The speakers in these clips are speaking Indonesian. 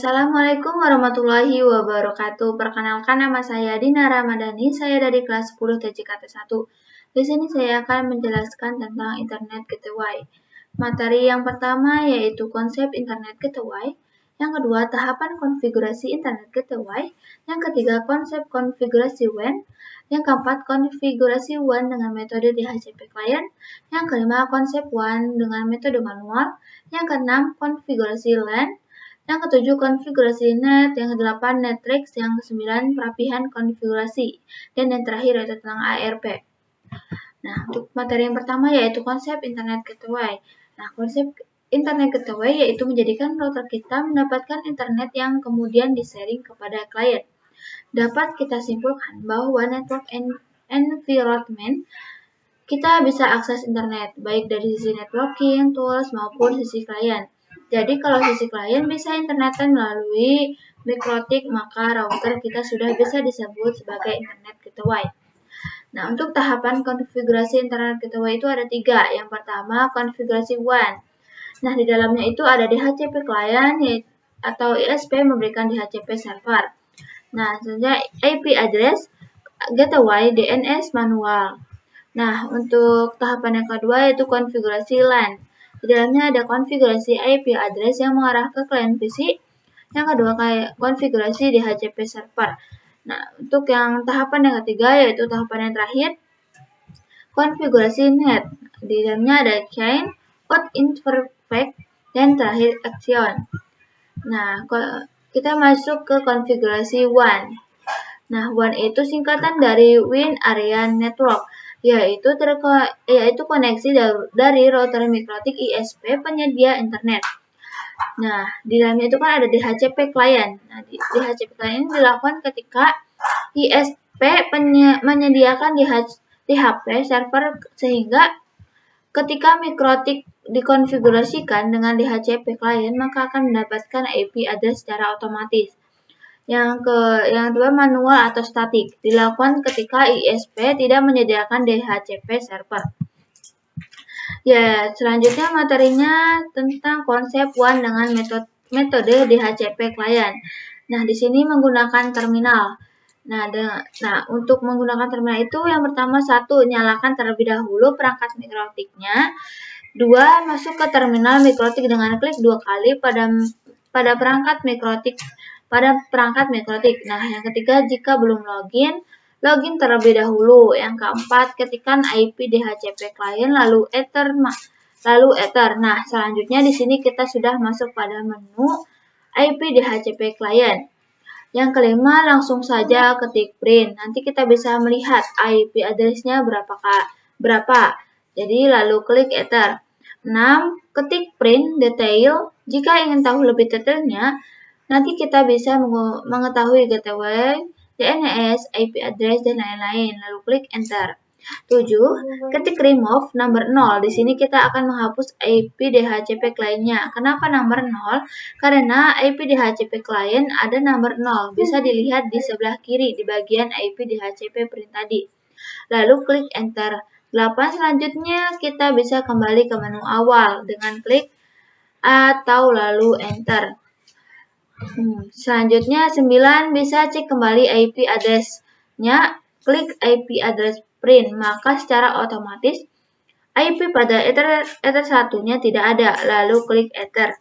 Assalamualaikum warahmatullahi wabarakatuh. Perkenalkan, nama saya Dina Ramadhani. Saya dari kelas 10 TJKT 1. Di sini saya akan menjelaskan tentang Internet Gateway. Materi yang pertama yaitu konsep Internet Gateway. Yang kedua, tahapan konfigurasi Internet Gateway. Yang ketiga, konsep konfigurasi WAN. Yang keempat, konfigurasi WAN dengan metode DHCP client. Yang kelima, konsep WAN dengan metode manual. Yang keenam, konfigurasi LAN. Yang ketujuh, konfigurasi net. Yang kedelapan, netrix. Yang kesembilan, perapihan konfigurasi. Dan yang terakhir yaitu tentang ARP. Nah, untuk materi yang pertama yaitu konsep Internet Gateway. Nah, konsep Internet Gateway yaitu menjadikan router kita mendapatkan internet yang kemudian di-sharing kepada klien. Dapat kita simpulkan bahwa network environment kita bisa akses internet, baik dari sisi networking, tools, maupun sisi klien. Jadi kalau sisi klien bisa internetan melalui mikrotik, maka router kita sudah bisa disebut sebagai Internet Gateway. Nah, untuk tahapan konfigurasi Internet Gateway itu ada 3. Yang pertama, konfigurasi WAN. Nah, di dalamnya itu ada DHCP client atau ISP memberikan DHCP server. Nah, selanjutnya IP address, gateway, DNS manual. Nah, untuk tahapan yang kedua yaitu konfigurasi LAN. Di dalamnya ada konfigurasi IP address yang mengarah ke klien PC. Yang kedua, konfigurasi DHCP server. Nah, untuk yang tahapan yang ketiga yaitu tahapan yang terakhir, konfigurasi net. Di dalamnya ada chain, out imperfect, dan terakhir action. Nah, kita masuk ke konfigurasi WAN. Nah, WAN itu singkatan dari Win Area Network, yaitu koneksi dari router mikrotik ISP penyedia internet. Nah, di dalamnya itu kan ada DHCP client. Nah, DHCP client ini dilakukan ketika ISP menyediakan DHCP server, sehingga ketika mikrotik dikonfigurasikan dengan DHCP client, maka akan mendapatkan IP address secara otomatis. Yang kedua, manual atau statik, dilakukan ketika ISP tidak menyediakan DHCP server. Ya, selanjutnya materinya tentang konsep WAN dengan metode DHCP client. Nah, di sini menggunakan terminal. Nah, untuk menggunakan terminal itu yang pertama, 1. Nyalakan terlebih dahulu perangkat mikrotiknya. 2. Masuk ke terminal mikrotik dengan klik 2 kali pada perangkat mikrotik. Nah, yang ketiga, jika belum login terlebih dahulu. Yang keempat, ketikkan IP DHCP client lalu ether. Nah, selanjutnya di sini kita sudah masuk pada menu IP DHCP client. Yang kelima, langsung saja ketik print. Nanti kita bisa melihat IP address-nya berapa. Jadi lalu klik enter. 6. Ketik print detail. Jika ingin tahu lebih detailnya, nanti kita bisa mengetahui gateway, DNS, IP address, dan lain-lain. Lalu klik enter. 7. Ketik remove number 0. Di sini kita akan menghapus IP DHCP client-nya. Kenapa nomor 0? Karena IP DHCP client ada nomor 0. Bisa dilihat di sebelah kiri di bagian IP DHCP print tadi. Lalu klik enter. 8. Selanjutnya kita bisa kembali ke menu awal dengan klik atau lalu enter. Selanjutnya 9, bisa cek kembali IP address-nya, klik IP address print, maka secara otomatis IP pada ether 1-nya tidak ada, lalu klik enter.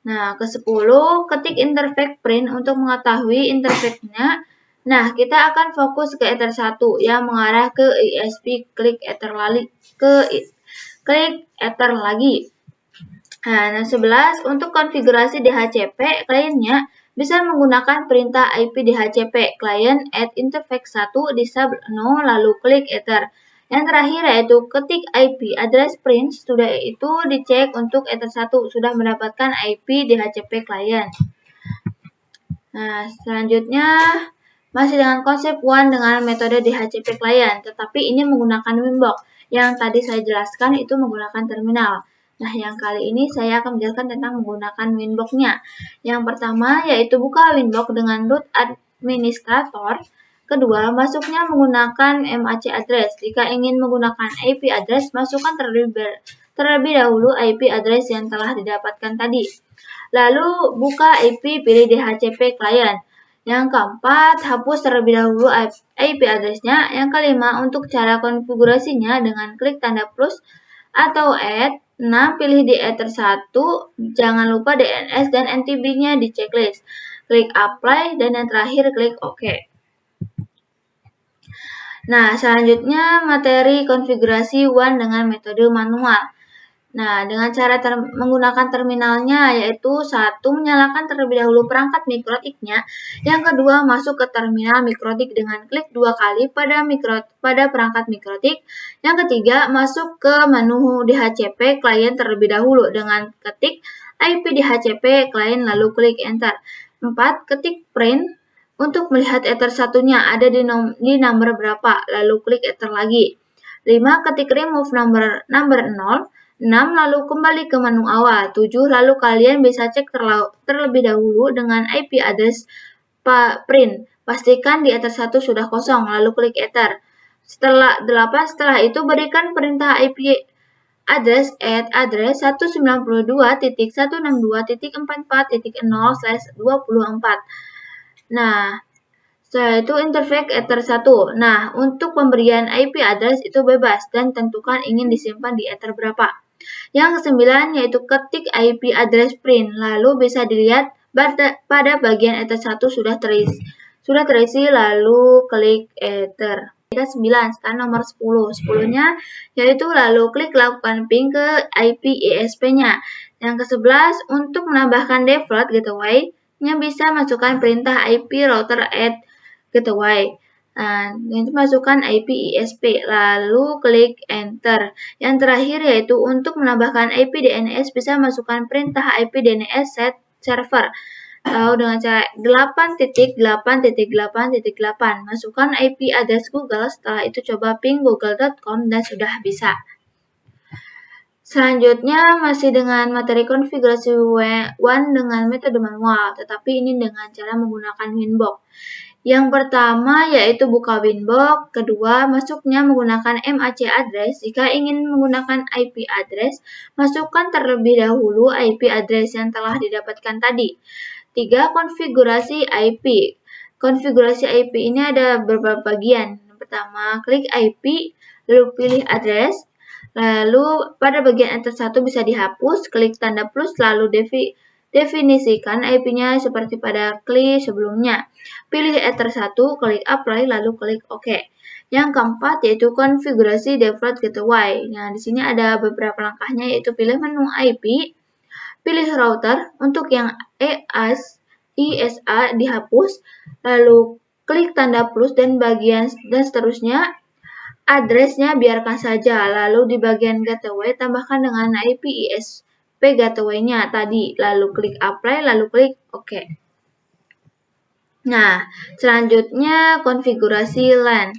Nah, ke-10, ketik interface print untuk mengetahui interface-nya. Nah, kita akan fokus ke ether 1 yang mengarah ke ISP, klik enter lagi. Nah, 11, untuk konfigurasi DHCP client-nya bisa menggunakan perintah IP DHCP client add interface 1 disable no lalu klik enter. Yang terakhir yaitu ketik IP address print, sudah itu dicek untuk ether 1 sudah mendapatkan IP DHCP client. Nah, selanjutnya masih dengan konsep WAN dengan metode DHCP client, tetapi ini menggunakan Winbox. Yang tadi saya jelaskan itu menggunakan terminal. Nah, yang kali ini saya akan menjelaskan tentang menggunakan Winbox-nya. Yang pertama yaitu buka Winbox dengan root administrator. Kedua, masuknya menggunakan MAC address. Jika ingin menggunakan IP address, masukkan terlebih dahulu IP address yang telah didapatkan tadi. Lalu buka IP, pilih DHCP client. Yang keempat, hapus terlebih dahulu IP address-nya. Yang kelima, untuk cara konfigurasinya dengan klik tanda plus atau add. 6. Pilih di Ether 1. Jangan lupa DNS dan NTB-nya di checklist. Klik apply dan yang terakhir klik OK. Nah, selanjutnya materi konfigurasi WAN dengan metode manual. Nah, dengan cara menggunakan terminalnya, yaitu 1. Menyalakan terlebih dahulu perangkat mikrotiknya. Yang kedua, masuk ke terminal mikrotik dengan klik 2 kali pada perangkat mikrotik. Yang ketiga, masuk ke menu DHCP client terlebih dahulu dengan ketik IP DHCP client lalu klik enter. 4. Ketik print untuk melihat Ether satunya ada di nomor berapa, lalu klik Ether lagi. 5. Ketik remove number 0. 6. Lalu kembali ke menu awal. 7. Lalu kalian bisa cek terlebih dahulu dengan IP address print. Pastikan di Ether 1 sudah kosong, lalu klik Ether. 8. Setelah itu berikan perintah IP address add address 192.162.44.0/24. Nah, setelah itu interface Ether 1. Nah, untuk pemberian IP address itu bebas dan tentukan ingin disimpan di Ether berapa. Yang ke-9 yaitu ketik IP address print. Lalu bisa dilihat pada bagian Ether 1 sudah terisi lalu klik Ether. Kita 9, sekarang nomor 10. 10-nya yaitu lalu klik lakukan ping ke IP ISP-nya. Yang ke-11 untuk menambahkan default gateway nya bisa masukkan perintah IP router add gateway. Nah, itu masukkan IP ISP, lalu klik enter. Yang terakhir yaitu untuk menambahkan IP DNS bisa masukkan perintah IP DNS set server. Lalu dengan cara 8.8.8.8. Masukkan IP address Google, setelah itu coba ping google.com dan sudah bisa. Selanjutnya masih dengan materi konfigurasi WAN dengan metode manual, tetapi ini dengan cara menggunakan Winbox. Yang pertama yaitu buka Winbox, kedua masuknya menggunakan MAC address. Jika ingin menggunakan IP address, masukkan terlebih dahulu IP address yang telah didapatkan tadi. 3. Konfigurasi IP. Konfigurasi IP ini ada beberapa bagian. Yang pertama, klik IP, lalu pilih address. Lalu pada bagian Ether 1 bisa dihapus, klik tanda plus lalu definisikan IP-nya seperti pada klik sebelumnya. Pilih Ether 1, klik apply lalu klik OK. Yang keempat yaitu konfigurasi default gateway. Nah, di sini ada beberapa langkahnya yaitu pilih menu IP, pilih router, untuk yang ISA dihapus, lalu klik tanda plus dan seterusnya. Address-nya biarkan saja, lalu di bagian gateway tambahkan dengan IP ISP gateway-nya tadi, lalu klik apply, lalu klik OK. Nah, selanjutnya konfigurasi LAN.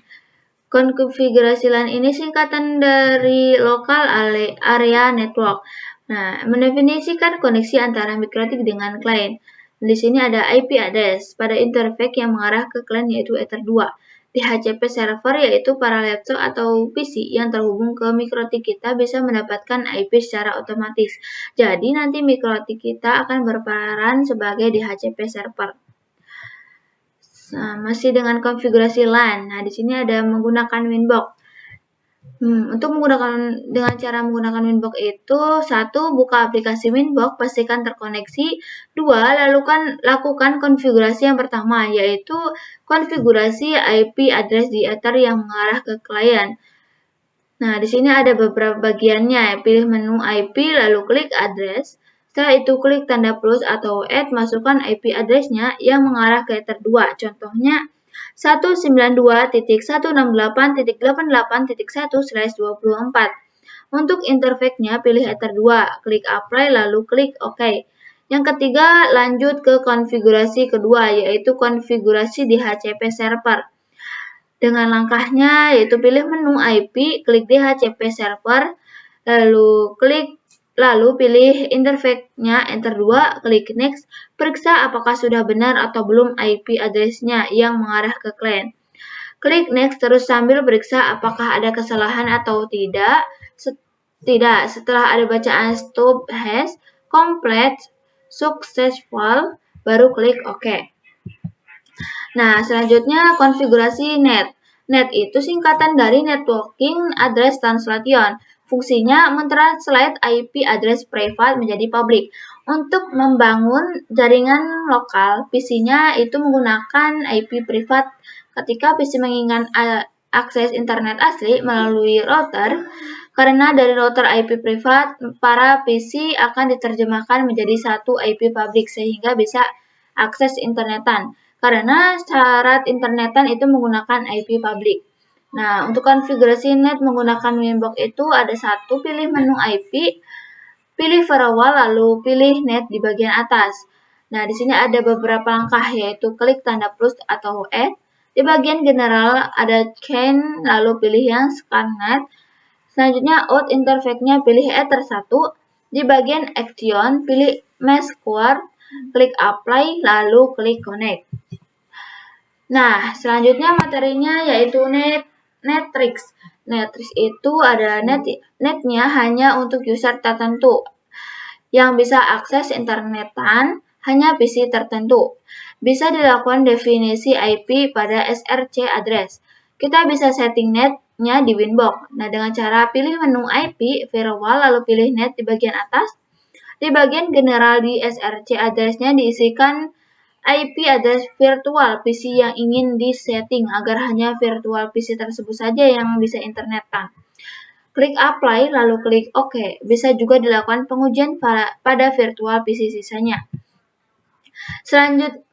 Konfigurasi LAN ini singkatan dari Local Area Network. Nah, mendefinisikan koneksi antara mikrotik dengan klien. Di sini ada IP address pada interface yang mengarah ke klien yaitu Ether 2. DHCP server yaitu para laptop atau PC yang terhubung ke mikrotik kita bisa mendapatkan IP secara otomatis. Jadi nanti mikrotik kita akan berperan sebagai DHCP server. Nah, masih dengan konfigurasi LAN. Nah, di sini ada menggunakan Winbox. Untuk dengan cara menggunakan Winbox itu 1. Buka aplikasi Winbox, pastikan terkoneksi. 2. Lakukan konfigurasi yang pertama, yaitu konfigurasi IP address di Ether yang mengarah ke klien. Nah, di sini ada beberapa bagiannya. Pilih menu IP, lalu klik address. Setelah itu klik tanda plus atau add, masukkan IP address-nya yang mengarah ke Ether 2. Contohnya 192.168.88.1/24. Untuk interface-nya pilih Ether 2, klik apply lalu klik OK. Yang ketiga, lanjut ke konfigurasi kedua yaitu konfigurasi DHCP server. Dengan langkahnya yaitu pilih menu IP, klik DHCP server, lalu pilih interface-nya Enter 2, klik next, periksa apakah sudah benar atau belum IP address-nya yang mengarah ke klien. Klik next terus sambil periksa apakah ada kesalahan atau tidak. Setelah ada bacaan stop hash complete, successful, baru klik OK. Nah, selanjutnya konfigurasi NAT. NAT itu singkatan dari Networking Address Translation. Fungsinya mentranslate IP address private menjadi public. Untuk membangun jaringan lokal, PC-nya itu menggunakan IP privat. Ketika PC menginginkan akses internet asli melalui router, karena dari router IP privat, para PC akan diterjemahkan menjadi satu IP public sehingga bisa akses internetan. Karena syarat internetan itu menggunakan IP public. Nah, untuk konfigurasi NAT menggunakan Winbox itu ada satu, pilih menu IP, pilih firewall, lalu pilih NAT di bagian atas. Nah, di sini ada beberapa langkah, yaitu klik tanda plus atau add. Di bagian general ada scan, lalu pilih yang scan NAT. Selanjutnya out interface-nya pilih Ether1. Di bagian action, pilih mesh core, klik apply, lalu klik connect. Nah, selanjutnya materinya yaitu Netrix. Netrix itu ada netnya hanya untuk user tertentu yang bisa akses internetan hanya PC tertentu. Bisa dilakukan definisi IP pada SRC address. Kita bisa setting netnya di Winbox. Nah, dengan cara pilih menu IP, firewall, lalu pilih net di bagian atas. Di bagian general di SRC address-nya diisikan IP address virtual PC yang ingin disetting agar hanya virtual PC tersebut saja yang bisa internetan. Klik apply lalu klik OK. Bisa juga dilakukan pengujian pada virtual PC sisanya.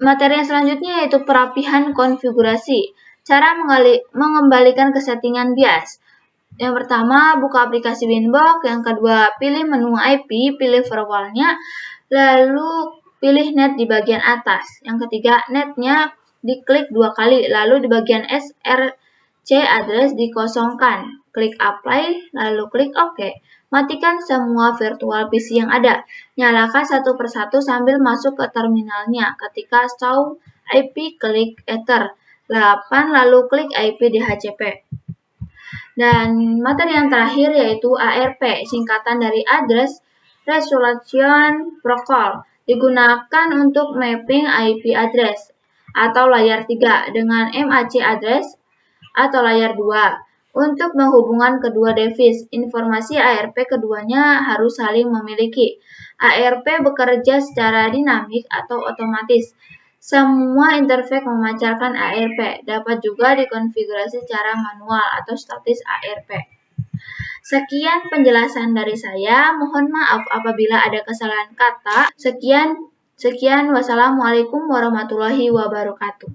Materi yang selanjutnya yaitu perapihan konfigurasi. Cara mengembalikan ke settingan BIOS. Yang pertama, buka aplikasi Winbox. Yang kedua, pilih menu IP, pilih firewall-nya, lalu pilih NAT di bagian atas. Yang ketiga, NAT-nya diklik 2 kali, lalu di bagian SRC address dikosongkan. Klik apply, lalu klik OK. Matikan semua virtual PC yang ada. Nyalakan satu persatu sambil masuk ke terminalnya. Ketika show IP, klik Ether 8, lalu klik IP DHCP. Dan materi yang terakhir yaitu ARP, singkatan dari Address Resolution Protocol. Digunakan untuk mapping IP address atau layar 3 dengan MAC address atau layar 2. Untuk menghubungkan kedua device, informasi ARP keduanya harus saling memiliki. ARP bekerja secara dinamik atau otomatis. Semua interface memancarkan ARP, dapat juga dikonfigurasi secara manual atau statis ARP. Sekian penjelasan dari saya, mohon maaf apabila ada kesalahan kata. Sekian, wassalamualaikum warahmatullahi wabarakatuh.